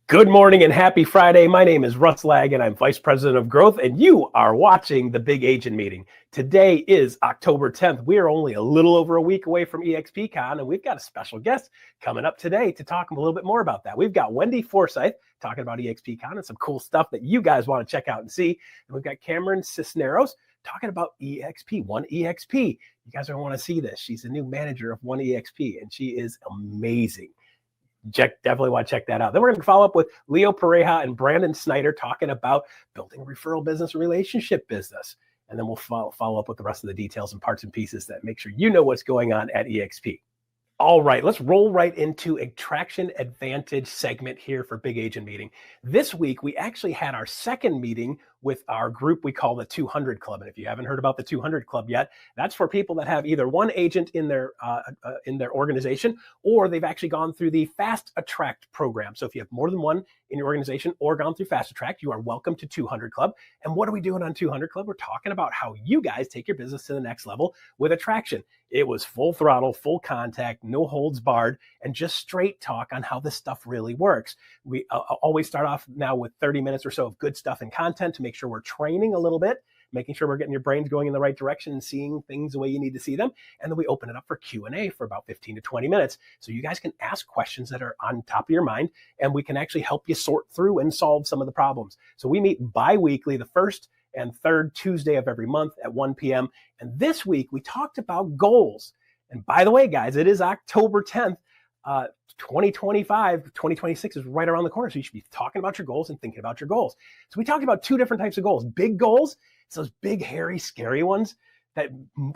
Good morning and happy Friday. My name is Russ Laggan. I'm Vice President of Growth, and you are watching the Big Agent Meeting. Today is October 10th. We are only a little over a week away from eXpCon, and we've got a special guest coming up today to talk a little bit more about that. We've got Wendy Forsythe talking about eXpCon and some cool stuff that you guys want to check out and see. And we've got Camryn Cisneros talking about EXP, One EXP. You guys are going to want to see this. She's the new manager of One EXP, and she is amazing. Definitely want to check that out. Then we're going to follow up with Leo Pareja and Snyder talking about building referral business, relationship business. And then we'll follow up with the rest of the details and parts and pieces that make sure you know what's going on at EXP. All right, let's roll right into a Traction Advantage segment here for Big Agent Meeting. This week, we actually had our second meeting with our group we call the 200 Club. And if you haven't heard about the 200 Club yet, that's for people that have either one agent in their organization, or they've actually gone through the Fast Attract program. So if you have more than one in your organization or gone through Fast Attract, you are welcome to 200 Club. And what are we doing on 200 Club? We're talking about how you guys take your business to the next level with attraction. It was full throttle, full contact, no holds barred, and just straight talk on how this stuff really works. We always start off now with 30 minutes or so of good stuff and content to make sure we're training a little bit, making sure we're getting your brains going in the right direction and seeing things the way you need to see them. And then we open it up for Q&A for about 15 to 20 minutes. So you guys can ask questions that are on top of your mind, and we can actually help you sort through and solve some of the problems. So we meet bi-weekly, the first and third Tuesday of every month at 1 p.m. And this week we talked about goals. And by the way, guys, it is October 10th. 2025, 2026 is right around the corner. So you should be talking about your goals and thinking about your goals. So we talked about two different types of goals. Big goals, it's those big, hairy, scary ones that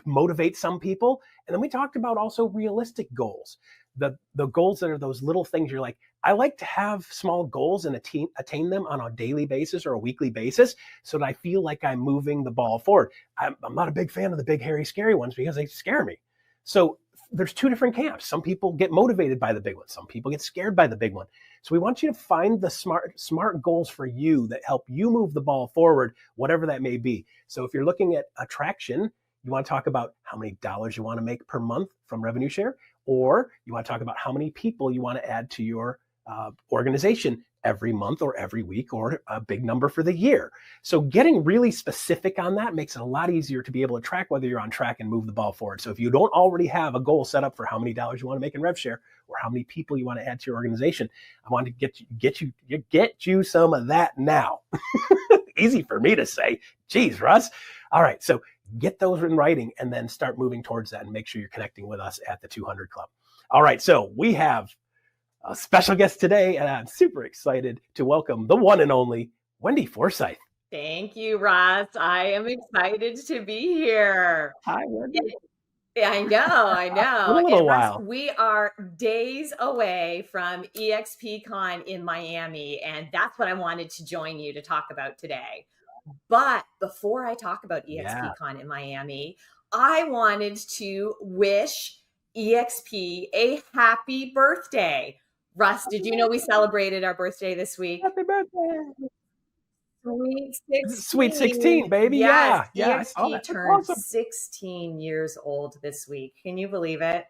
motivate some people. And then we talked about also realistic goals. The goals that are those little things you're like, I like to have small goals and attain them on a daily basis or a weekly basis so that I feel like I'm moving the ball forward. I'm not a big fan of the big, hairy, scary ones because they scare me. So there's two different camps. Some people get motivated by the big one. Some people get scared by the big one. So we want you to find the smart goals for you that help you move the ball forward, whatever that may be. So if you're looking at attraction, you want to talk about how many dollars you want to make per month from revenue share, or you want to talk about how many people you want to add to your organization every month or every week or a big number for the year. So getting really specific on that makes it a lot easier to be able to track whether you're on track and move the ball forward. So if you don't already have a goal set up for how many dollars you want to make in rev share or how many people you want to add to your organization, I want to get you some of that now. Easy for me to say. Geez, Russ. All right. So get those in writing and then start moving towards that and make sure you're connecting with us at the 200 Club. All right. So we have a special guest today, and I'm super excited to welcome the one and only Wendy Forsythe. Thank you, Russ. I am excited to be here. Hi, Wendy. I know. A little Russ, while. we are days away from eXpCon in Miami, and that's what I wanted to join you to talk about today. But before I talk about eXpCon in Miami, I wanted to wish EXP a happy birthday. Russ, did you know we celebrated our birthday this week? Happy birthday. Sweet 16, baby. Yes, Yeah. EXP turned 16 years old this week. Can you believe it?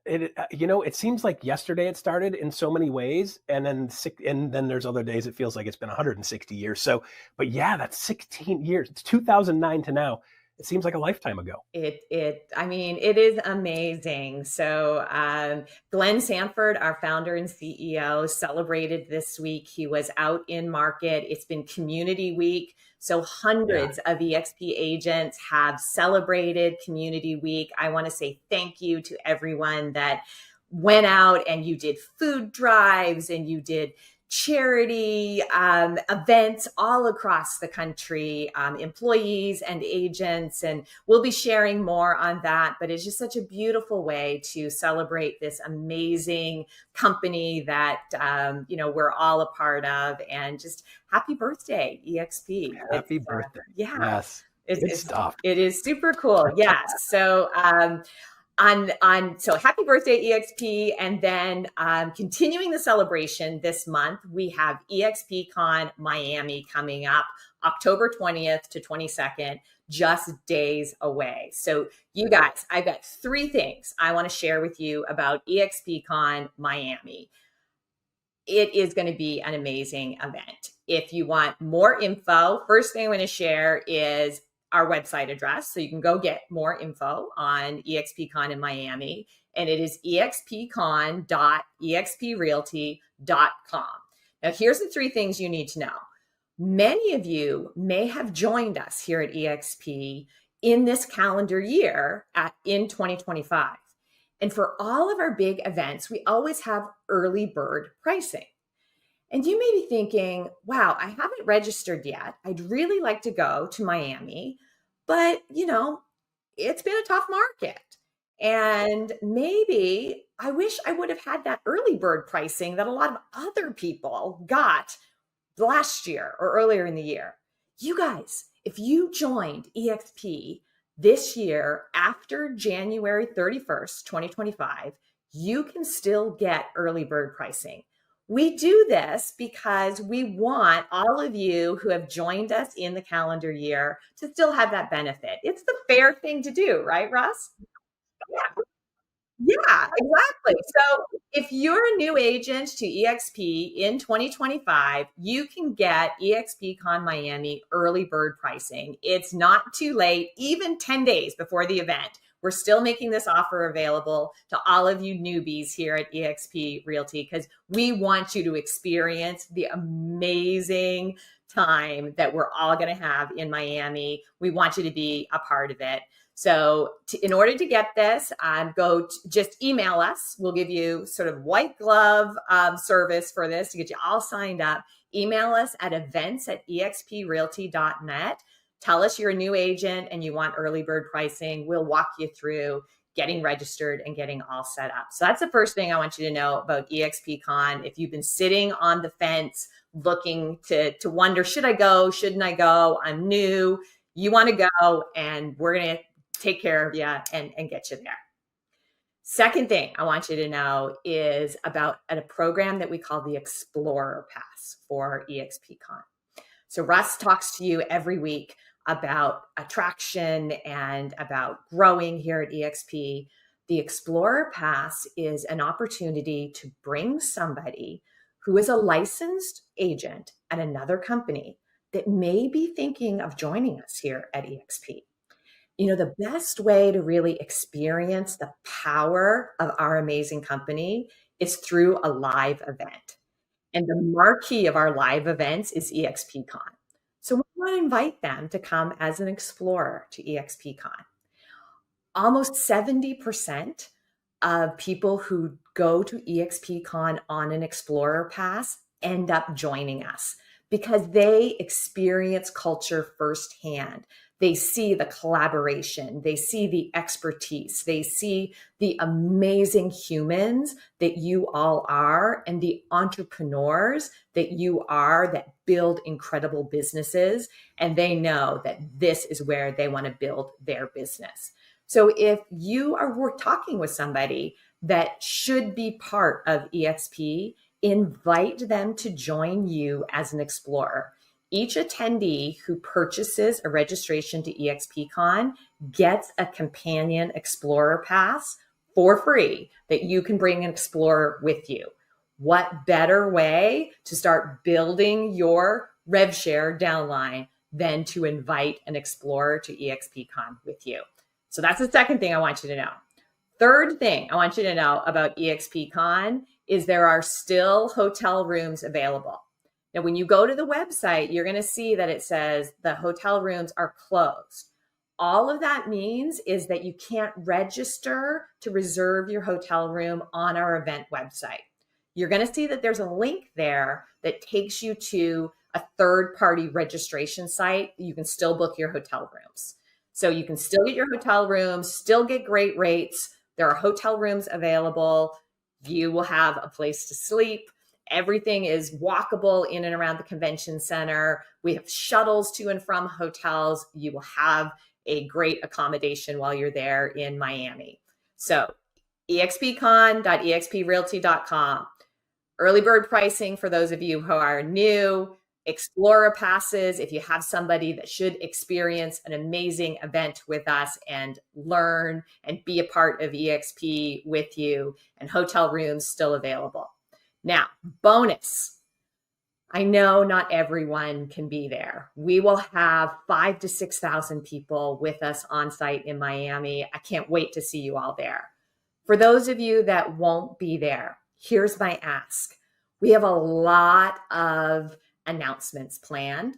It seems like yesterday it started in so many ways, and then there's other days it feels like it's been 160 years. So, but yeah, that's 16 years. It's 2009 to now. It seems like a lifetime ago. It is amazing. So Glenn Sanford, our founder and CEO, celebrated this week. He was out in market. It's been Community Week. So hundreds of EXP agents have celebrated Community Week. I want to say thank you to everyone that went out and you did food drives and you did charity events all across the country, employees and agents, and we'll be sharing more on that. But it's just such a beautiful way to celebrate this amazing company that we're all a part of, and just happy birthday, EXP! Happy birthday! Yes, it's stuff. It is super cool. Yes, so. So happy birthday, EXP. And then continuing the celebration this month, we have eXpCon Miami coming up October 20th to 22nd, just days away. So you guys, I've got 3 things I want to share with you about eXpCon Miami. it is going to be an amazing event. If you want more info, first thing I'm going to share is our website address. So you can go get more info on eXpCon in Miami. And it is expcon.exprealty.com. Now, here's the 3 things you need to know. Many of you may have joined us here at EXP in this calendar year in 2025. And for all of our big events, we always have early bird pricing. And you may be thinking, wow, I haven't registered yet. I'd really like to go to Miami, but it's been a tough market. And maybe I wish I would have had that early bird pricing that a lot of other people got last year or earlier in the year. You guys, if you joined EXP this year after January 31st, 2025, you can still get early bird pricing. We do this because we want all of you who have joined us in the calendar year to still have that benefit. It's the fair thing to do, right, Russ? Yeah, exactly. So if you're a new agent to EXP in 2025, you can get eXpCon Miami early bird pricing. It's not too late, even 10 days before the event. We're still making this offer available to all of you newbies here at EXP Realty because we want you to experience the amazing time that we're all going to have in Miami. We want you to be a part of it. So in order to get this, just email us. We'll give you sort of white glove service for this to get you all signed up. Email us at events@exprealty.net. Tell us you're a new agent and you want early bird pricing. We'll walk you through getting registered and getting all set up. So that's the first thing I want you to know about eXpCon. If you've been sitting on the fence looking to wonder, should I go, shouldn't I go? I'm new. You want to go, and we're going to take care of you and get you there. Second thing I want you to know is about a program that we call the Explorer Pass for eXpCon. So Russ talks to you every week about attraction and about growing here at EXP. The Explorer Pass is an opportunity to bring somebody who is a licensed agent at another company that may be thinking of joining us here at EXP. The best way to really experience the power of our amazing company is through a live event. And the marquee of our live events is eXpCon. So we want to invite them to come as an explorer to eXpCon. Almost 70% of people who go to eXpCon on an Explorer Pass end up joining us because they experience culture firsthand. They see the collaboration, they see the expertise, they see the amazing humans that you all are and the entrepreneurs that you are that build incredible businesses. And they know that this is where they want to build their business. So if you are talking with somebody that should be part of EXP, invite them to join you as an explorer. Each attendee who purchases a registration to eXpCon gets a companion Explorer Pass for free that you can bring an explorer with you. What better way to start building your rev share downline than to invite an explorer to eXpCon with you? So that's the second thing I want you to know. Third thing I want you to know about eXpCon is there are still hotel rooms available. Now, when you go to the website, you're going to see that it says the hotel rooms are closed. All of that means is that you can't register to reserve your hotel room on our event website. You're going to see that there's a link there that takes you to a third-party registration site. You can still book your hotel rooms. So you can still get your hotel rooms, still get great rates. There are hotel rooms available. You will have a place to sleep. Everything is walkable in and around the convention center. We have shuttles to and from hotels. You will have a great accommodation while you're there in Miami. So expcon.exprealty.com. Early bird pricing for those of you who are new. Explorer passes if you have somebody that should experience an amazing event with us and learn and be a part of EXP with you, and hotel rooms still available. Now, bonus. I know not everyone can be there. We will have 5,000 to 6,000 people with us on site in Miami. I can't wait to see you all there. For those of you that won't be there, here's my ask. We have a lot of announcements planned.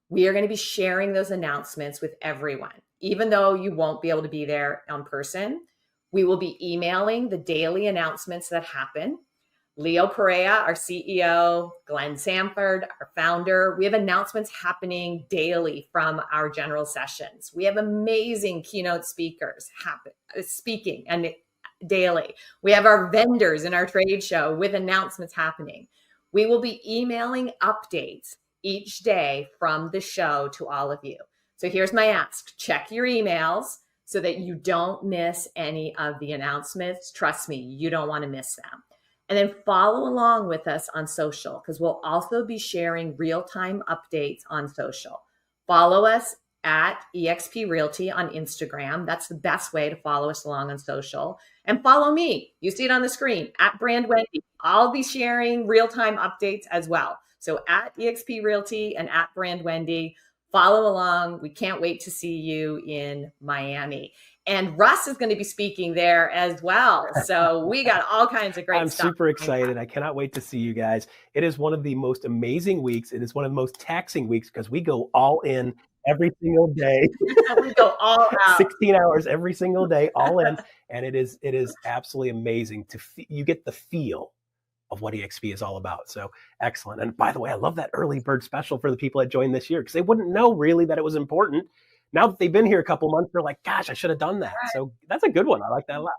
We are going to be sharing those announcements with everyone. Even though you won't be able to be there in person, we will be emailing the daily announcements that happen. Leo Pareja, our CEO, Glenn Sanford, our founder. We have announcements happening daily from our general sessions. We have amazing keynote speakers speaking and daily. We have our vendors in our trade show with announcements happening. We will be emailing updates each day from the show to all of you. So here's my ask. Check your emails so that you don't miss any of the announcements. Trust me, you don't want to miss them. And then follow along with us on social, because we'll also be sharing real-time updates on social. Follow us at EXP Realty on Instagram. That's the best way to follow us along on social. And follow me. You see it on the screen, at Brand Wendy. I'll be sharing real-time updates as well. So at EXP Realty and at Brand Wendy, follow along. We can't wait to see you in Miami. And Russ is going to be speaking there as well. So we got all kinds of great stuff. I'm super excited. I cannot wait to see you guys. It is one of the most amazing weeks. It is one of the most taxing weeks because we go all in every single day. We go all out. 16 hours every single day, all in. And it is absolutely amazing you get the feel of what EXP is all about. So excellent. And by the way, I love that early bird special for the people that joined this year because they wouldn't know really that it was important. Now that they've been here a couple months, they're like, gosh, I should have done that. Right. So that's a good one. I like that a lot.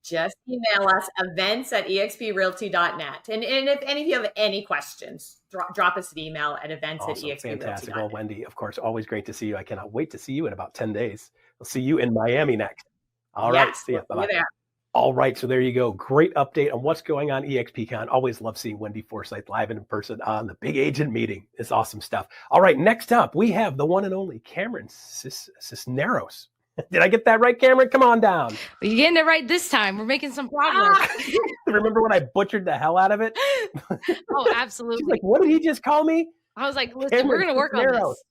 Just email us events@exprealty.net. And if any of you have any questions, drop us an email at events@exprealty.net. Fantastic. Well, Wendy, of course, always great to see you. I cannot wait to see you in about 10 days. We'll see you in Miami next. All right. See you. Bye-bye. All right, so there you go. Great update on what's going on eXpCon. Always love seeing Wendy Forsythe live and in person on the big agent meeting. It's awesome stuff. All right, next up, we have the one and only Camryn Cisneros. Did I get that right, Camryn? Come on down. You're getting it right this time. We're making some progress. Remember when I butchered the hell out of it? Oh, absolutely. She's like, what did he just call me? I was like, listen, we're going to work on this.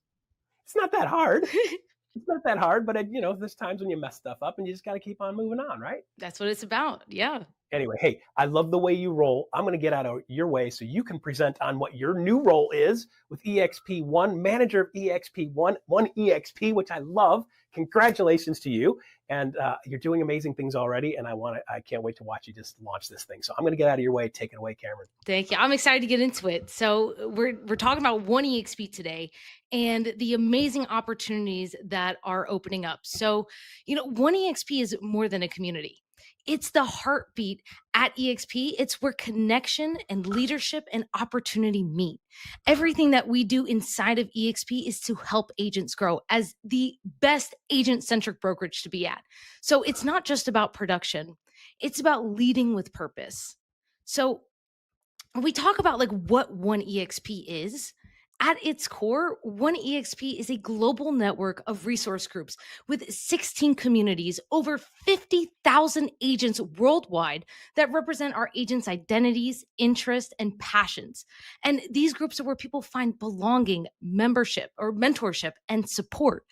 It's not that hard. It's not that hard, but there's times when you mess stuff up and you just got to keep on moving on, right? That's what it's about. Yeah. Anyway, hey, I love the way you roll. I'm going to get out of your way so you can present on what your new role is with EXP1, manager of EXP1, One EXP, which I love. Congratulations to you. And you're doing amazing things already. And I can't wait to watch you just launch this thing. So I'm going to get out of your way. Take it away, Camryn. Thank you. I'm excited to get into it. So we're talking about One EXP today and the amazing opportunities that are opening up. So, One EXP is more than a community. It's the heartbeat at EXP. It's where connection and leadership and opportunity meet. Everything that we do inside of EXP is to help agents grow as the best agent-centric brokerage to be at. So it's not just about production. It's about leading with purpose. So when we talk about what One EXP is, at its core, One EXP is a global network of resource groups with 16 communities, over 50,000 agents worldwide that represent our agents' identities, interests, and passions. And these groups are where people find belonging, membership, or mentorship and support.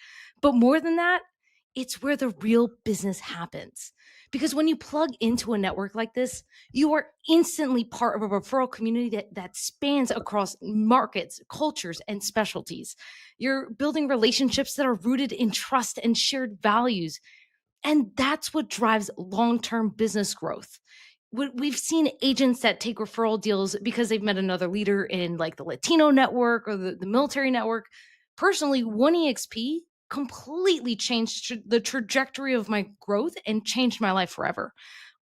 But more than that, it's where the real business happens. Because when you plug into a network like this, you are instantly part of a referral community that spans across markets, cultures, and specialties. You're building relationships that are rooted in trust and shared values. And that's what drives long-term business growth. We've seen agents that take referral deals because they've met another leader in the Latino network or the military network. Personally, One EXP completely changed the trajectory of my growth and changed my life forever.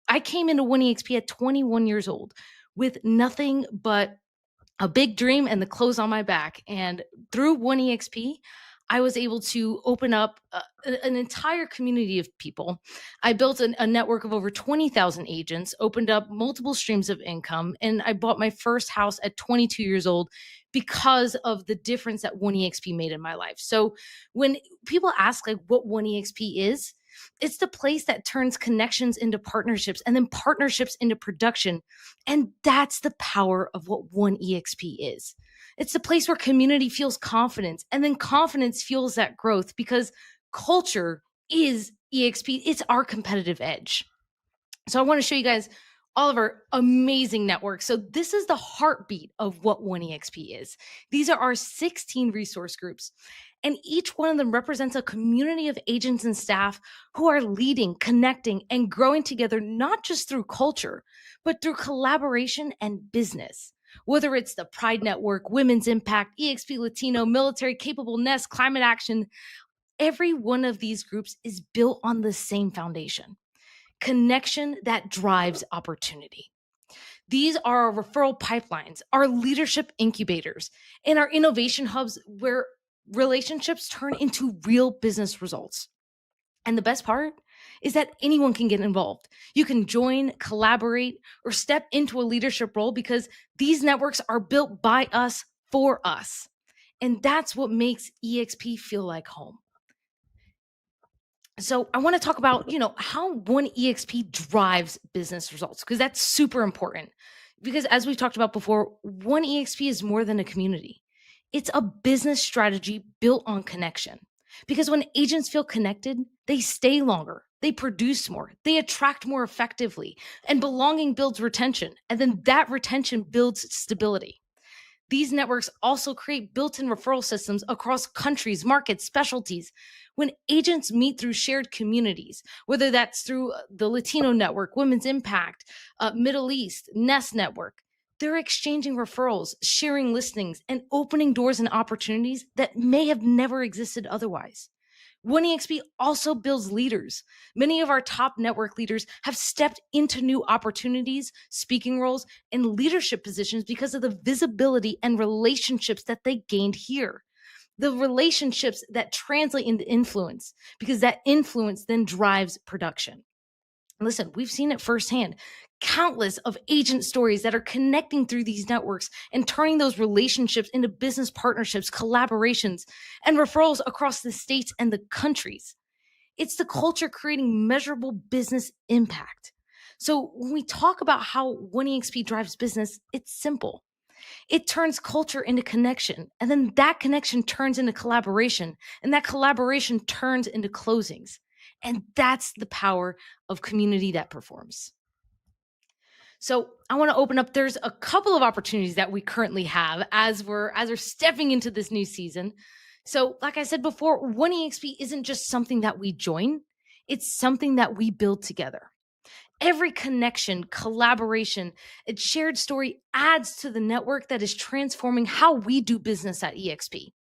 I came into One EXP at 21 years old with nothing but a big dream and the clothes on my back. And through One EXP, I was able to open up an entire community of people. I built a network of over 20,000 agents, opened up multiple streams of income, and I bought my first house at 22 years old because of the difference that One EXP made in my life. So when people ask what One EXP is, It's the place that turns connections into partnerships and then partnerships into production. And that's the power of what One EXP is. It's the place where community feels confidence, and then confidence fuels that growth, because culture is EXP. It's our competitive edge. So I want to show you guys all of our amazing networks. So this is the heartbeat of what One EXP is. These are our 16 resource groups, and each one of them represents a community of agents and staff who are leading, connecting, and growing together, not just through culture, but through collaboration and business. Whether it's the Pride Network, Women's Impact, EXP Latino, Military Capable Nest, Climate Action, every one of these groups is built on the same foundation: connection that drives opportunity. These are our referral pipelines, our leadership incubators, and our innovation hubs where relationships turn into real business results. And the best part is that anyone can get involved. You can join, collaborate, or step into a leadership role, because these networks are built by us for us. And that's what makes EXP feel like home. So I want to talk about, how One EXP drives business results, because that's super important. Because as we've talked about before, One EXP is more than a community. It's a business strategy built on connection. Because when agents feel connected, they stay longer, they produce more, they attract more effectively, and belonging builds retention. And then that retention builds stability. These networks also create built-in referral systems across countries, markets, specialties. When agents meet through shared communities, whether that's through the Latino Network, Women's Impact, Middle East, Nest Network, they're exchanging referrals, sharing listings, and opening doors and opportunities that may have never existed otherwise. One EXP also builds leaders. Many of our top network leaders have stepped into new opportunities, speaking roles, and leadership positions because of the visibility and relationships that they gained here. The relationships that translate into influence, because that influence then drives production. Listen, we've seen it firsthand. Countless of agent stories that are connecting through these networks and turning those relationships into business partnerships, collaborations, and referrals across the states and the countries. It's the culture creating measurable business impact. So when we talk about how One EXP drives business, it's simple. It turns culture into connection, and then that connection turns into collaboration, and that collaboration turns into closings. And that's the power of community that performs. So I want to open up. There's a couple of opportunities that we currently have as we're stepping into this new season. So like I said before, One EXP isn't just something that we join. It's something that we build together. Every connection, collaboration, and shared story adds to the network that is transforming how we do business at EXP.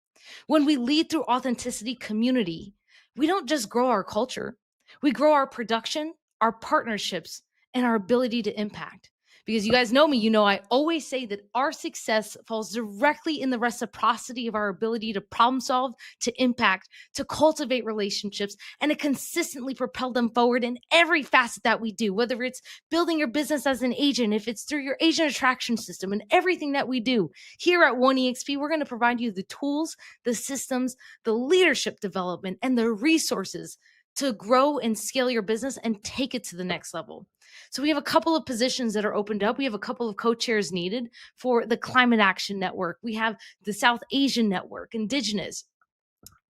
When we lead through authenticity, community, we don't just grow our culture. We grow our production, our partnerships, and our ability to impact. Because you guys know me, I always say that our success falls directly in the reciprocity of our ability to problem solve, to impact, to cultivate relationships, and to consistently propel them forward in every facet that we do, whether it's building your business as an agent, if it's through your agent attraction system, and everything that we do. Here at One EXP, we're going to provide you the tools, the systems, the leadership development, and the resources to grow and scale your business and take it to the next level. So we have a couple of positions that are opened up. We have a couple of co-chairs needed for the Climate Action Network. We have the South Asian Network, Indigenous.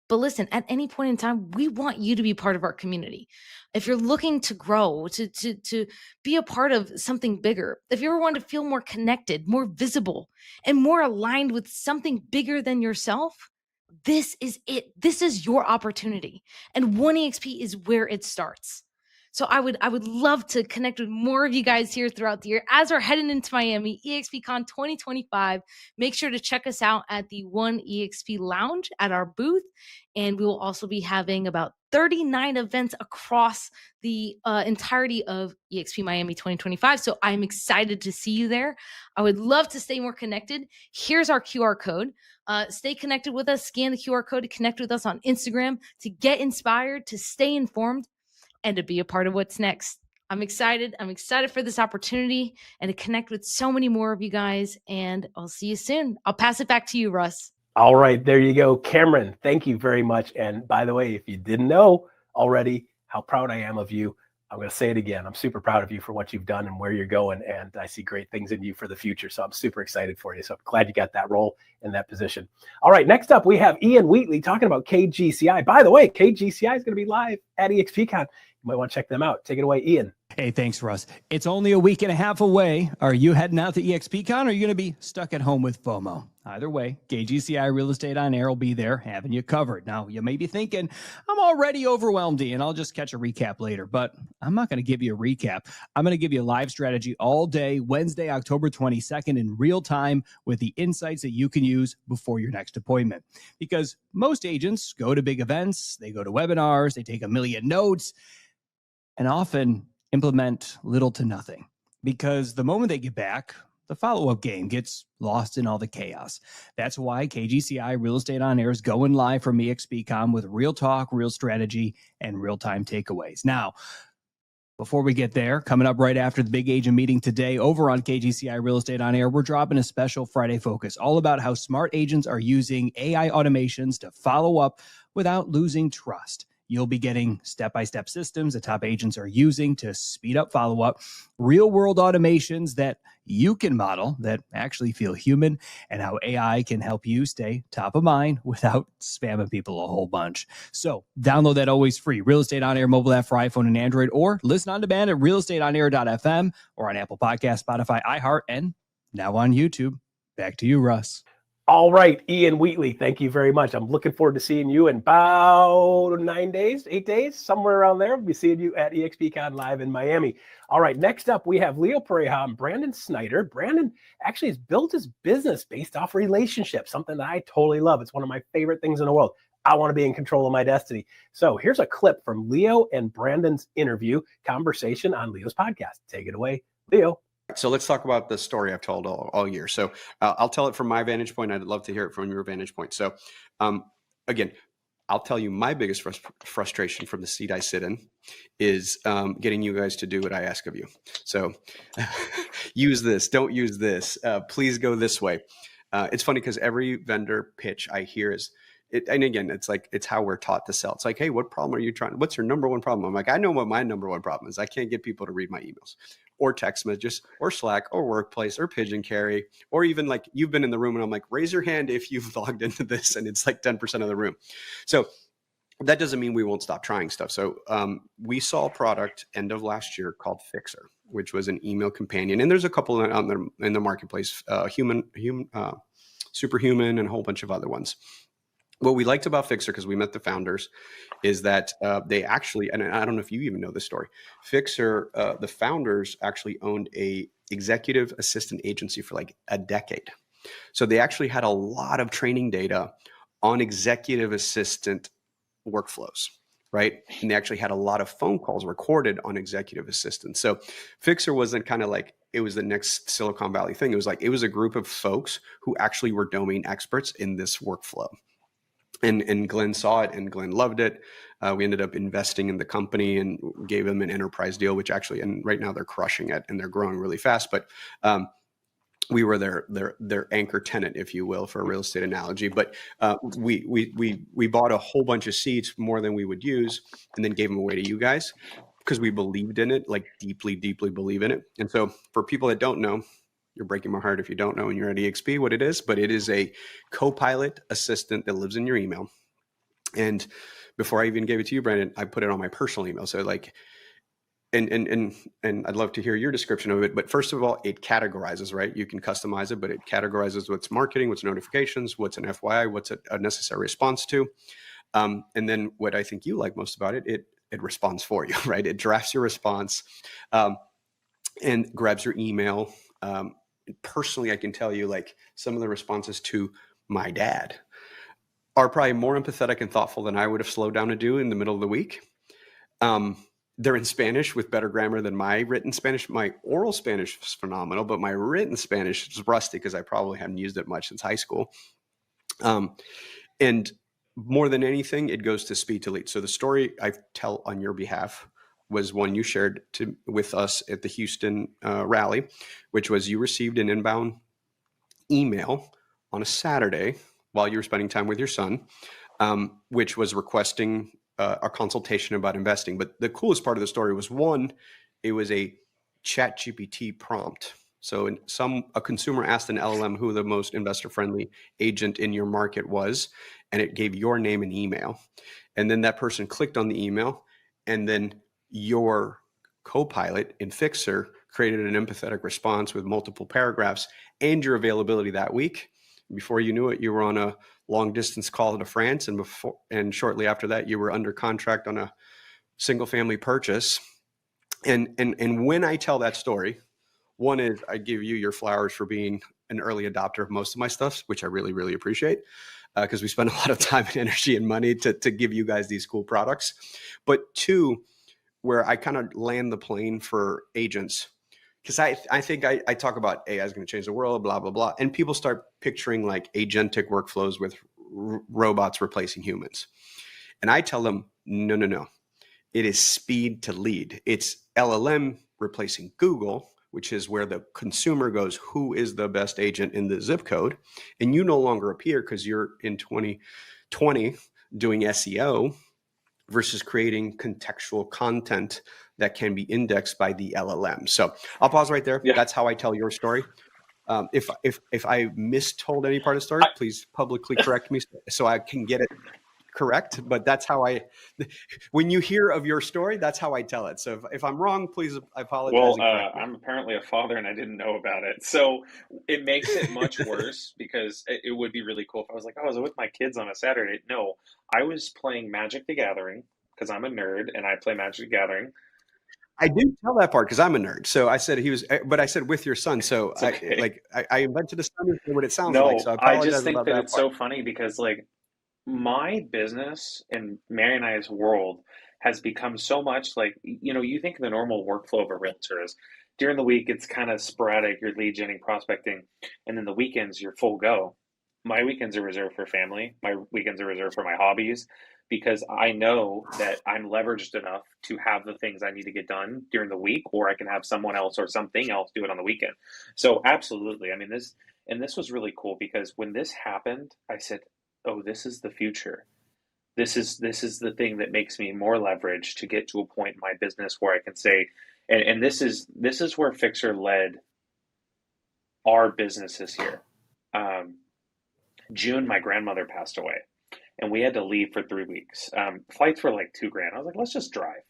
But listen, at any point in time, we want you to be part of our community. If you're looking to grow, to be a part of something bigger, if you ever want to feel more connected, more visible, and more aligned with something bigger than yourself, this is it. This is your opportunity. And One EXP is where it starts. So I would love to connect with more of you guys here throughout the year. As we're heading into Miami, eXpCon 2025, make sure to check us out at the One EXP Lounge at our booth. And we will also be having about 39 events across the entirety of EXP Miami 2025. So I'm excited to see you there. I would love to stay more connected. Here's our QR code. Stay connected with us. Scan the QR code to connect with us on Instagram, to get inspired, to stay informed, and to be a part of what's next. I'm excited. I'm excited for this opportunity and to connect with so many more of you guys. And I'll see you soon. I'll pass it back to you, Russ. All right, there you go. Camryn, thank you very much. And by the way, if you didn't know already, how proud I am of you. I'm going to say it again. I'm super proud of you for what you've done and where you're going. And I see great things in you for the future. So I'm super excited for you. So I'm glad you got that role in that position. All right. Next up, we have Ian Wheatley talking about KGCI. By the way, KGCI is going to be live at eXpCon. You might want to check them out. Take it away, Ian. Hey, thanks, Russ. It's only a week and a half away. Are you heading out to eXpCon, or are you going to be stuck at home with FOMO? Either way, KGCI Real Estate on Air will be there having you covered. Now, you may be thinking, I'm already overwhelmed, and I'll just catch a recap later. But I'm not going to give you a recap. I'm going to give you a live strategy all day, Wednesday, October 22nd, in real time with the insights that you can use before your next appointment. Because most agents go to big events, they go to webinars, they take a million notes, and often implement little to nothing, because the moment they get back, the follow-up game gets lost in all the chaos. That's why KGCI Real Estate on Air is going live from eXpCon with real talk, real strategy, and real-time takeaways. Now, before we get there, coming up right after the big agent meeting today over on KGCI Real Estate on Air, we're dropping a special Friday focus all about how smart agents are using AI automations to follow up without losing trust. You'll be getting step-by-step systems that top agents are using to speed up follow-up, real-world automations that you can model that actually feel human, and how AI can help you stay top of mind without spamming people a whole bunch. So download that always free Real Estate On Air mobile app for iPhone and Android, or listen on demand at realestateonair.fm or on Apple Podcasts, Spotify, iHeart, and now on YouTube. Back to you, Russ. All right, Ian Wheatley, thank you very much. I'm looking forward to seeing you in about 8 days, somewhere around there. We'll be seeing you at eXpCon live in Miami. All right, next up, we have Leo Pareja and Brandon Snyder. Brandon actually has built his business based off relationships, something that I totally love. It's one of my favorite things in the world. I want to be in control of my destiny. So here's a clip from Leo and Brandon's interview conversation on Leo's podcast. Take it away, Leo. So let's talk about the story I've told all year. So I'll tell it from my vantage point. I'd love to hear it from your vantage point. So again, I'll tell you my biggest frustration from the seat I sit in is getting you guys to do what I ask of you. So use this, don't use this, please go this way. It's funny because every vendor pitch I hear is, and again, it's how we're taught to sell. It's like, hey, what problem are you trying? What's your number one problem? I'm like, I know what my number one problem is. I can't get people to read my emails or text messages or Slack or Workplace or Pigeon Carry, or even like you've been in the room and I'm like, raise your hand if you've logged into this, and it's like 10% of the room. So that doesn't mean we won't stop trying stuff. So we saw a product end of last year called Fyxer, which was an email companion. And there's a couple out there in the marketplace, Superhuman, and a whole bunch of other ones. What we liked about Fyxer, because we met the founders, is that they actually, and I don't know if you even know this story, Fyxer, the founders actually owned a executive assistant agency for like a decade. So they actually had a lot of training data on executive assistant workflows, right? And they actually had a lot of phone calls recorded on executive assistants. So Fyxer wasn't kind of like, it was the next Silicon Valley thing. It was like, it was a group of folks who actually were domain experts in this workflow. And Glenn saw it and Glenn loved it. We ended up investing in the company and gave them an enterprise deal, which actually, and right now they're crushing it and they're growing really fast. But we were their anchor tenant, if you will, for a real estate analogy. But we bought a whole bunch of seats, more than we would use, and then gave them away to you guys because we believed in it, like deeply, deeply believe in it. And so for people that don't know, you're breaking my heart if you don't know and you're at EXP what it is, but it is a co-pilot assistant that lives in your email. And before I even gave it to you, Brandon, I put it on my personal email. So like, and I'd love to hear your description of it. But first of all, it categorizes, right? You can customize it, but it categorizes what's marketing, what's notifications, what's an FYI, what's a necessary response to. And then what I think you like most about it, it responds for you, right? It drafts your response and grabs your email. Personally, I can tell you like some of the responses to my dad are probably more empathetic and thoughtful than I would have slowed down to do in the middle of the week. They're in Spanish with better grammar than my written Spanish. My oral Spanish is phenomenal, but my written Spanish is rusty because I probably haven't used it much since high school. And more than anything, it goes to speed to lead. So the story I tell on your behalf was one you shared with us at the Houston rally, which was you received an inbound email on a Saturday while you were spending time with your son, which was requesting a consultation about investing. But the coolest part of the story was, one, it was a chat GPT prompt. So a consumer asked an LLM who the most investor friendly agent in your market was, and it gave your name and email. And then that person clicked on the email, and then your co-pilot in Fyxer created an empathetic response with multiple paragraphs and your availability that week. Before you knew it, you were on a long distance call to France, and shortly after that, you were under contract on a single family purchase. And when I tell that story, one is I give you your flowers for being an early adopter of most of my stuff, which I really, really appreciate, because we spend a lot of time and energy and money to give you guys these cool products. But two, where I kind of land the plane for agents, because I think I talk about AI is going to change the world, blah, blah, blah. And people start picturing like agentic workflows with robots replacing humans. And I tell them, no. It is speed to lead. It's LLM replacing Google, which is where the consumer goes, who is the best agent in the zip code? And you no longer appear because you're in 2020 doing SEO versus creating contextual content that can be indexed by the LLM. So I'll pause right there. Yeah. That's how I tell your story. If I mistold any part of the story, please publicly correct me so I can get it correct. But that's how when you hear of your story, that's how I tell it. So if I'm wrong, please, I apologize. Well, I'm apparently a father and I didn't know about it. So it makes it much worse because it would be really cool if I was like, oh, I was with my kids on a Saturday. No, I was playing Magic the Gathering because I'm a nerd and I play Magic the Gathering. I didn't tell that part because I'm a nerd. So I said but I said with your son. So okay. I invented a son and what it sounds like. So I just think that it's so funny because like my business and Mary and I's world has become so much like, you think the normal workflow of a realtor is during the week, it's kind of sporadic. You're lead genning, prospecting, and then the weekends you're full go. My weekends are reserved for family. My weekends are reserved for my hobbies because I know that I'm leveraged enough to have the things I need to get done during the week, or I can have someone else or something else do it on the weekend. So absolutely. I mean, this was really cool because when this happened, I said, oh, this is the future. This is the thing that makes me more leverage to get to a point in my business where I can say, and this is where Fyxer led our businesses here. June, my grandmother passed away and we had to leave for 3 weeks. Flights were like $2,000. I was like, let's just drive.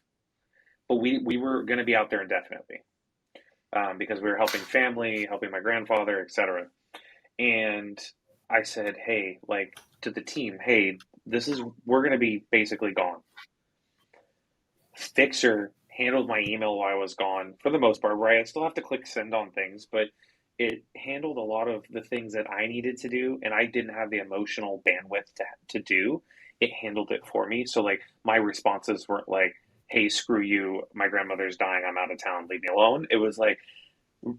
But we were going to be out there indefinitely because we were helping family, helping my grandfather, etc. And I said, hey, like to the team, hey, we're going to be basically gone. Fyxer handled my email while I was gone for the most part, right? I still have to click send on things, but it handled a lot of the things that I needed to do, and I didn't have the emotional bandwidth to do. It handled it for me. So like my responses weren't like, hey, screw you, my grandmother's dying, I'm out of town, leave me alone. It was like,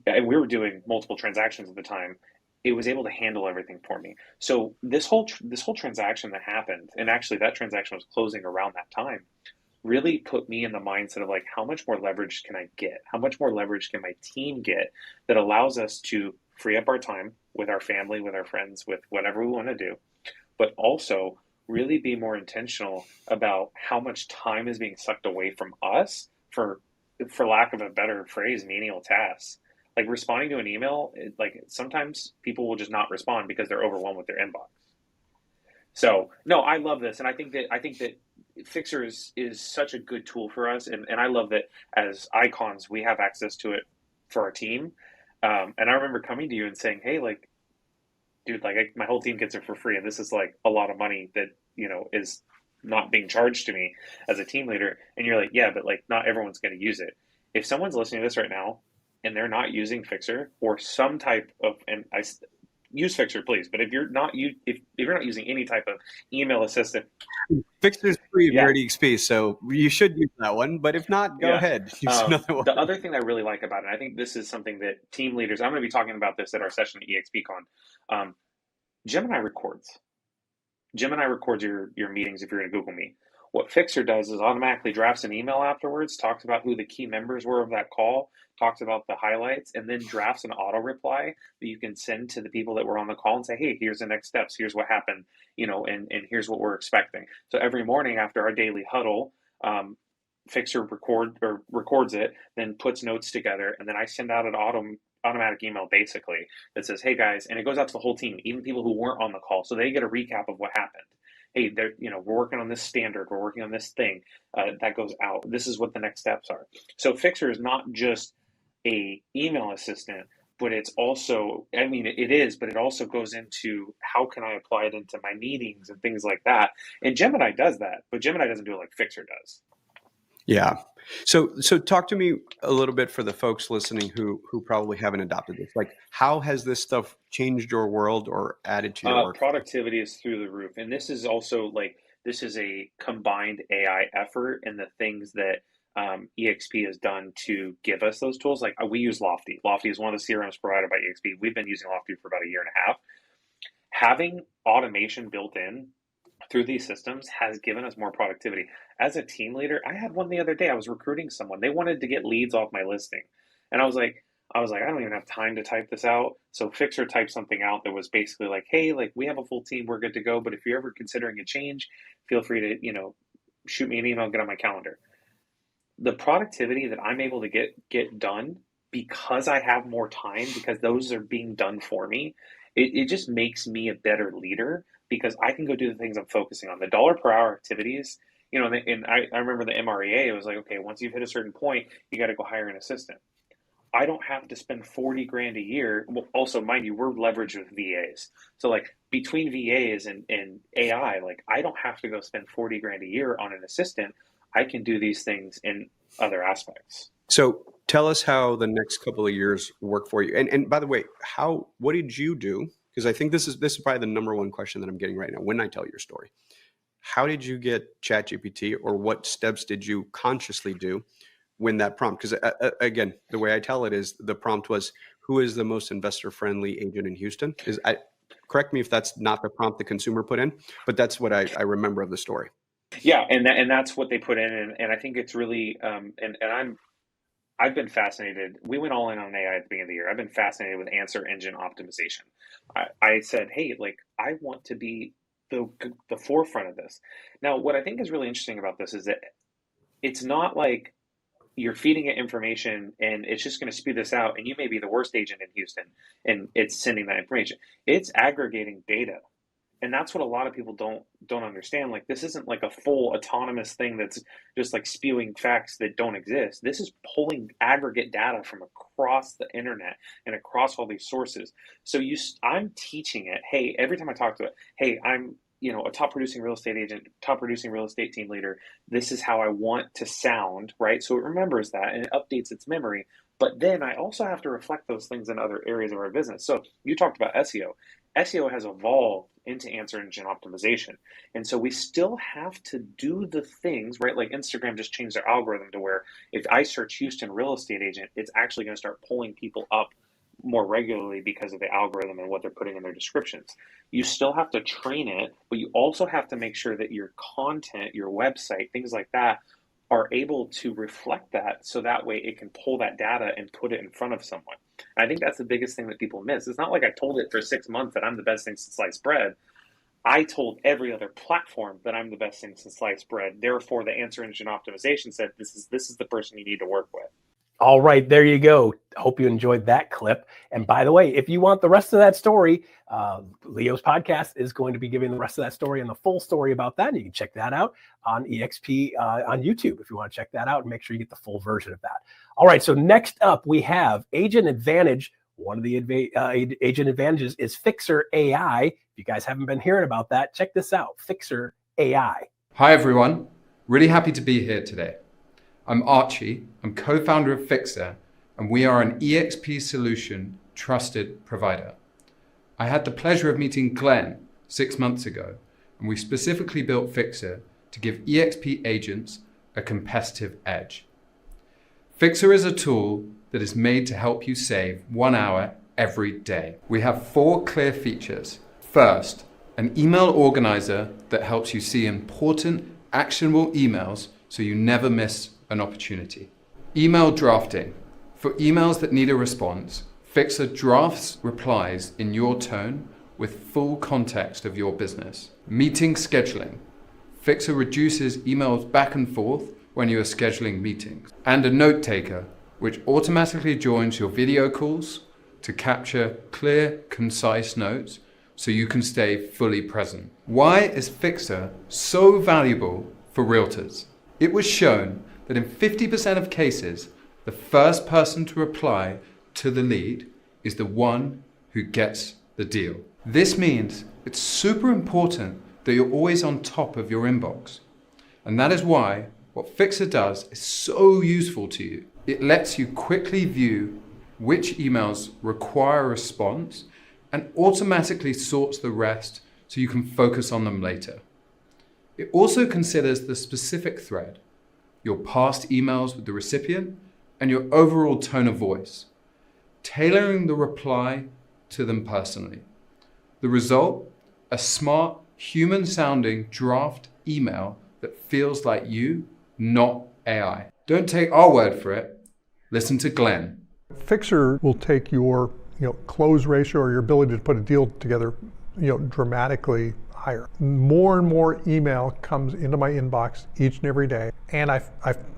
and we were doing multiple transactions at the time. It was able to handle everything for me. So this whole transaction that happened, and actually that transaction was closing around that time, really put me in the mindset of like, how much more leverage can I get? How much more leverage can my team get that allows us to free up our time with our family, with our friends, with whatever we want to do, but also really be more intentional about how much time is being sucked away from us for lack of a better phrase, menial tasks. Like responding to an email, like sometimes people will just not respond because they're overwhelmed with their inbox. So no, I love this. And I think that Fyxer is such a good tool for us. And I love that as icons, we have access to it for our team. And I remember coming to you and saying, hey, like, dude, like my whole team gets it for free. And this is like a lot of money that, is not being charged to me as a team leader. And you're like, yeah, but like not everyone's going to use it. If someone's listening to this right now and they're not using Fyxer or some type of, and I use Fyxer, please. But if you're not using any type of email assistant, Fyxer's free if you're at EXP, so you should use that one. But if not, go ahead. Use another one. The other thing I really like about it, I think this is something that team leaders. I'm going to be talking about this at our session at eXpCon. Gemini records. Gemini records your meetings if you're going to Google me. What Fyxer does is automatically drafts an email afterwards, talks about who the key members were of that call, talks about the highlights, and then drafts an auto reply that you can send to the people that were on the call and say, hey, here's the next steps, here's what happened, and here's what we're expecting. So every morning after our daily huddle, Fyxer records it, then puts notes together, and then I send out an automatic email basically that says, hey guys, and it goes out to the whole team, even people who weren't on the call, so they get a recap of what happened. Hey, we're working on this standard, we're working on this thing, that goes out. This is what the next steps are. So Fyxer is not just a email assistant, but it's also, it is, but it also goes into how can I apply it into my meetings and things like that. And Gemini does that, but Gemini doesn't do it like Fyxer does. Yeah. So talk to me a little bit for the folks listening who probably haven't adopted this. Like, how has this stuff changed your world or added to your work? Productivity is through the roof. And this is also this is a combined AI effort, and the things that EXP has done to give us those tools. Like, we use Lofty. Lofty is one of the CRMs provided by EXP. We've been using Lofty for about a year and a half. Having automation built in through these systems has given us more productivity. As a team leader, I had one the other day. I was recruiting someone. They wanted to get leads off my listing. And I was like, I don't even have time to type this out. So Fyxer typed something out that was basically like, hey, we have a full team, we're good to go. But if you're ever considering a change, feel free to, shoot me an email, get on my calendar. The productivity that I'm able to get done because I have more time, because those are being done for me, it just makes me a better leader, because I can go do the things I'm focusing on. The dollar per hour activities, and I remember the MREA, it was like, okay, once you've hit a certain point, you got to go hire an assistant. I don't have to spend $40,000 a year. Well, also, mind you, we're leveraged with VAs. So between VAs and AI, I don't have to go spend $40,000 a year on an assistant. I can do these things in other aspects. So tell us how the next couple of years work for you. And by the way, what did you do? Because I think this is probably the number one question that I'm getting right now when I tell your story. How did you get ChatGPT, or what steps did you consciously do when that prompt? Because again, the way I tell it is the prompt was, who is the most investor-friendly agent in Houston? Correct me if that's not the prompt the consumer put in, but that's what I remember of the story. Yeah, and that's what they put in, and I think it's really I've been fascinated. We went all in on AI at the beginning of the year. I've been fascinated with answer engine optimization. I said, hey, I want to be the forefront of this. Now, what I think is really interesting about this is that it's not like you're feeding it information and it's just going to spew this out, and you may be the worst agent in Houston and it's sending that information. It's aggregating data. And that's what a lot of people don't understand. This isn't like a full autonomous thing that's just spewing facts that don't exist. This is pulling aggregate data from across the internet and across all these sources. So I'm teaching it, hey, every time I talk to it, hey, I'm a top producing real estate agent, top producing real estate team leader. This is how I want to sound, right? So it remembers that and it updates its memory. But then I also have to reflect those things in other areas of our business. So you talked about SEO. SEO has evolved into answer engine optimization. And so we still have to do the things, right? Like Instagram just changed their algorithm to where if I search Houston real estate agent, it's actually going to start pulling people up more regularly because of the algorithm and what they're putting in their descriptions. You still have to train it, but you also have to make sure that your content, your website, things like that are able to reflect that, so that way it can pull that data and put it in front of someone. I think that's the biggest thing that people miss. It's not like I told it for 6 months that I'm the best thing since sliced bread. I told every other platform that I'm the best thing since sliced bread. Therefore, the answer engine optimization said, this is the person you need to work with. All right, there you go. Hope you enjoyed that clip. And by the way, if you want the rest of that story, Leo's podcast is going to be giving the rest of that story and the full story about that. And you can check that out on EXP on YouTube if you want to check that out and make sure you get the full version of that. All right, so next up we have Agent Advantage. One of the agent advantages is Fyxer AI. If you guys haven't been hearing about that, check this out, Fyxer AI. Hi, everyone. Really happy to be here today. I'm Archie. I'm co-founder of Fyxer, and we are an EXP solution trusted provider. I had the pleasure of meeting Glenn 6 months ago, and we specifically built Fyxer to give EXP agents a competitive edge. Fyxer is a tool that is made to help you save 1 hour every day. We have 4 clear features. First, an email organizer that helps you see important actionable emails so you never miss an opportunity. Email drafting. For emails that need a response, Fyxer drafts replies in your tone with full context of your business. Meeting scheduling. Fyxer reduces emails back and forth when you are scheduling meetings. And a note taker, which automatically joins your video calls to capture clear, concise notes so you can stay fully present. Why is Fyxer so valuable for realtors? It was shown that in 50% of cases, the first person to reply to the lead is the one who gets the deal. This means it's super important that you're always on top of your inbox. And that is why what Fyxer does is so useful to you. It lets you quickly view which emails require a response and automatically sorts the rest so you can focus on them later. It also considers the specific thread, your past emails with the recipient, and your overall tone of voice, tailoring the reply to them personally. The result, a smart, human-sounding draft email that feels like you, not AI. Don't take our word for it. Listen to Glenn. Fyxer will take your close ratio or your ability to put a deal together dramatically higher. More and more email comes into my inbox each and every day, and I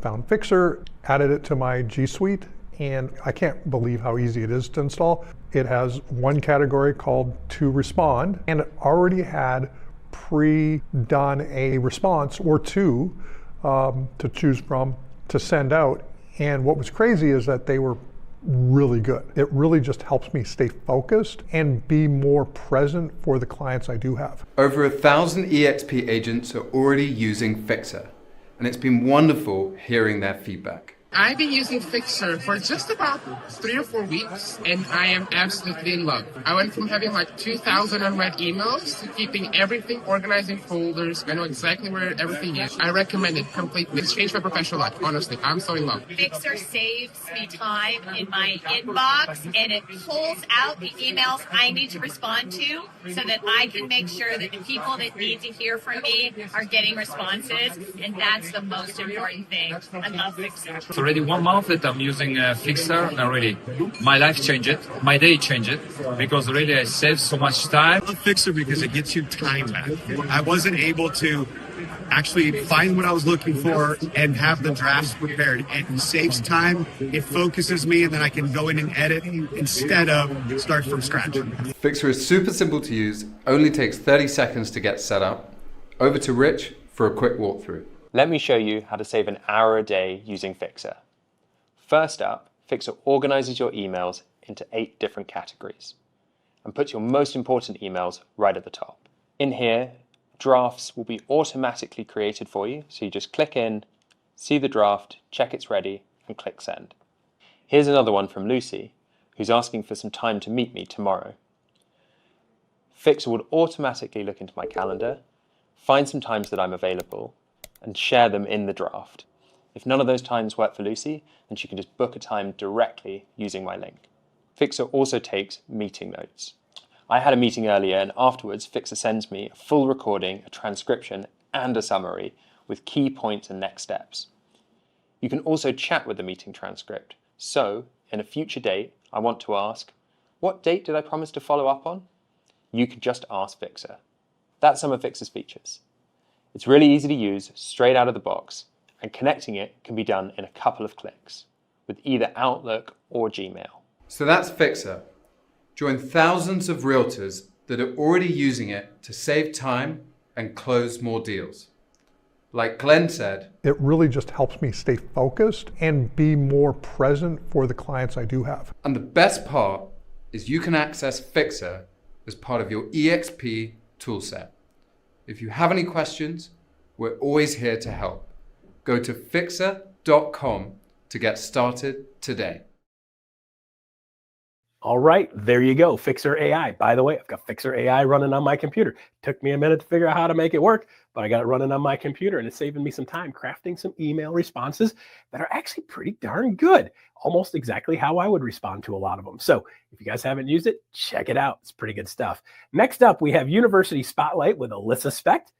found Fyxer, added it to my G Suite, and I can't believe how easy it is to install. It has one category called to respond, and it already had pre-done a response or two to choose from to send out. And what was crazy is that they were really good. It really just helps me stay focused and be more present for the clients I do have. Over 1,000 EXP agents are already using Fyxer, and it's been wonderful hearing their feedback. I've been using Fyxer for just about 3 or 4 weeks, and I am absolutely in love. I went from having like 2,000 unread emails to keeping everything organized in folders. I know exactly where everything is. I recommend it completely. It's changed my professional life, honestly. I'm so in love. Fyxer saves me time in my inbox, and it pulls out the emails I need to respond to so that I can make sure that the people that need to hear from me are getting responses, and that's the most important thing. I love Fyxer. Already 1 month that I'm using Fyxer, and already my life changed, my day changed, because already I saved so much time. I love Fyxer because it gets you time back. I wasn't able to actually find what I was looking for and have the drafts prepared. It saves time, it focuses me, and then I can go in and edit instead of start from scratch. Fyxer is super simple to use, only takes 30 seconds to get set up. Over to Rich for a quick walkthrough. Let me show you how to save an hour a day using Fyxer. First up, Fyxer organizes your emails into 8 different categories and puts your most important emails right at the top. In here, drafts will be automatically created for you, so you just click in, see the draft, check it's ready, and click send. Here's another one from Lucy, who's asking for some time to meet me tomorrow. Fyxer would automatically look into my calendar, find some times that I'm available, and share them in the draft. If none of those times work for Lucy, then she can just book a time directly using my link. Fyxer also takes meeting notes. I had a meeting earlier, and afterwards Fyxer sends me a full recording, a transcription, and a summary with key points and next steps. You can also chat with the meeting transcript. So, in a future date, I want to ask, what date did I promise to follow up on? You can just ask Fyxer. That's some of Fyxer's features. It's really easy to use straight out of the box, and connecting it can be done in a couple of clicks with either Outlook or Gmail. So that's Fyxer. Join thousands of realtors that are already using it to save time and close more deals. Like Glenn said, it really just helps me stay focused and be more present for the clients I do have. And the best part is you can access Fyxer as part of your EXP toolset. If you have any questions, we're always here to help. Go to Fyxer.com to get started today. All right, there you go, Fyxer AI. By the way, I've got Fyxer AI running on my computer. Took me a minute to figure out how to make it work, but I got it running on my computer, and it's saving me some time crafting some email responses that are actually pretty darn good. Almost exactly how I would respond to a lot of them. So if you guys haven't used it, check it out. It's pretty good stuff. Next up, we have University Spotlight with Alyssa Specht.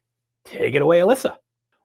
Take it away, Alyssa.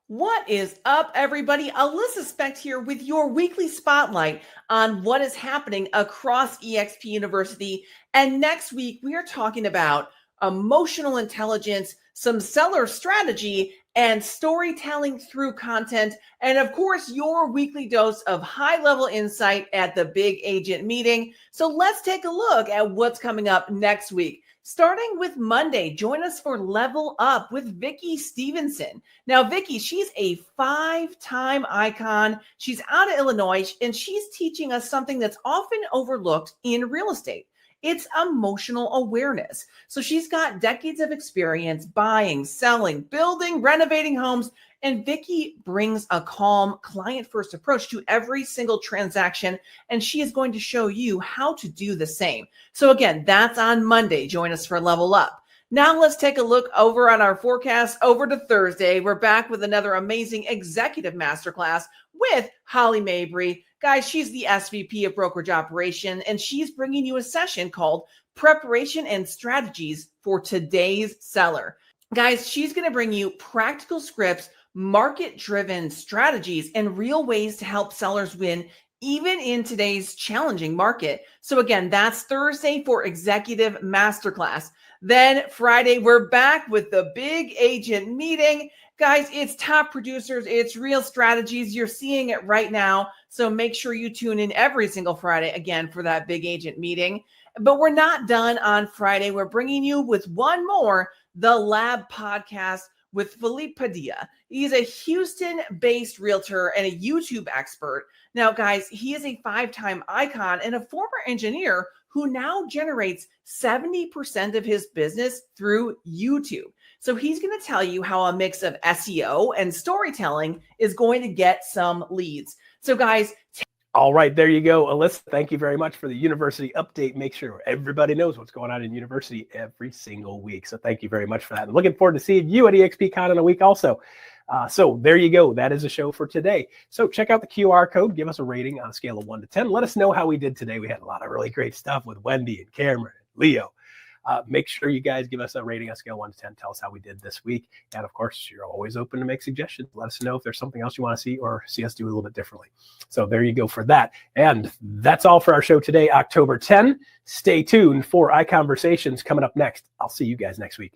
What is up, everybody? Alyssa Specht here with your weekly spotlight on what is happening across EXP University. And next week, we are talking about emotional intelligence, some seller strategy, and storytelling through content. And of course, your weekly dose of high-level insight at the big agent meeting. So let's take a look at what's coming up next week. Starting with Monday, join us for Level Up with Vicki Stevenson. Now, Vicki, she's a 5-time icon. She's out of Illinois, and she's teaching us something that's often overlooked in real estate. It's emotional awareness. So she's got decades of experience buying, selling, building, renovating homes. And Vicki brings a calm, client-first approach to every single transaction, and she is going to show you how to do the same. So again, that's on Monday. Join us for Level Up. Now let's take a look over on our forecast over to Thursday. We're back with another amazing executive masterclass with Holly Mabry. Guys, she's the SVP of Brokerage Operation, and she's bringing you a session called Preparation and Strategies for Today's Seller. Guys, she's going to bring you practical scripts, market-driven strategies, and real ways to help sellers win even in today's challenging market. So again, that's Thursday for Executive Masterclass. Then Friday, we're back with the big agent meeting. Guys, it's top producers, it's real strategies. You're seeing it right now. So make sure you tune in every single Friday again for that big agent meeting. But we're not done on Friday. We're bringing you with one more, the Lab Podcast with Philippe Padilla. He's a Houston-based realtor and a YouTube expert. Now, guys, he is a 5-time icon and a former engineer who now generates 70% of his business through YouTube. So he's going to tell you how a mix of SEO and storytelling is going to get some leads. So, guys, all right, there you go. Alyssa, thank you very much for the university update. Make sure everybody knows what's going on in university every single week. So thank you very much for that. I'm looking forward to seeing you at eXpCon in a week also. So there you go. That is a show for today. So check out the QR code. Give us a rating on a scale of 1 to 10. Let us know how we did today. We had a lot of really great stuff with Wendy and Camryn and Leo. Make sure you guys give us a rating on a scale of 1 to 10. Tell us how we did this week. And of course, you're always open to make suggestions. Let us know if there's something else you want to see or see us do a little bit differently. So there you go for that. And that's all for our show today, October 10. Stay tuned for iConversations coming up next. I'll see you guys next week.